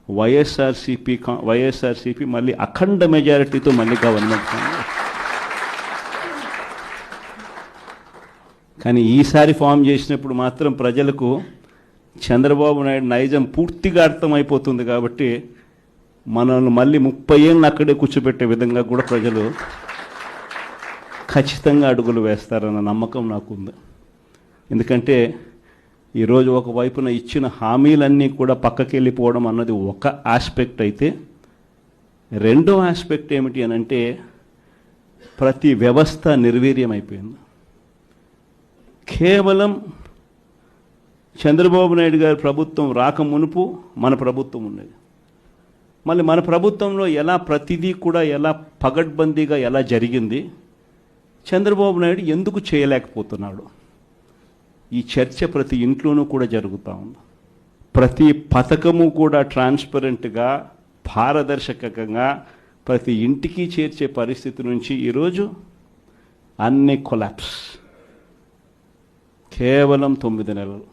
వైఎస్ఆర్సీపీ మళ్ళీ అఖండ మెజారిటీతో మళ్ళీ గవర్నమెంట్. కానీ ఈసారి ఫామ్ చేసినప్పుడు మాత్రం ప్రజలకు చంద్రబాబు నాయుడు నైజం పూర్తిగా అర్థమైపోతుంది. కాబట్టి మనల్ని మళ్ళీ 30 ఏళ్ళు అక్కడే కూర్చోబెట్టే విధంగా కూడా ప్రజలు ఖచ్చితంగా అడుగులు వేస్తారన్న నమ్మకం నాకుంది. ఎందుకంటే ఈరోజు ఒకవైపున ఇచ్చిన హామీలన్నీ కూడా పక్కకి వెళ్ళిపోవడం అన్నది ఒక ఆస్పెక్ట్ అయితే, రెండో ఆస్పెక్ట్ ఏమిటి అని అంటే ప్రతి వ్యవస్థ నిర్వీర్యం అయిపోయింది. కేవలం చంద్రబాబు నాయుడు గారి ప్రభుత్వం రాకమునుపు మన ప్రభుత్వం ఉన్నది. మళ్ళీ మన ప్రభుత్వంలో ఎలా ప్రతిదీ కూడా ఎలా పగడ్బందీగా ఎలా జరిగింది, చంద్రబాబు నాయుడు ఎందుకు చేయలేకపోతున్నాడు, ఈ చర్చ ప్రతి ఇంట్లోనూ కూడా జరుగుతూ ఉంది. ప్రతి పథకము కూడా ట్రాన్స్పరెంట్గా పారదర్శకంగా ప్రతి ఇంటికి చేర్చే పరిస్థితి నుంచి ఈరోజు అన్ని కొలాప్స్. కేవలం 9 నెలలు.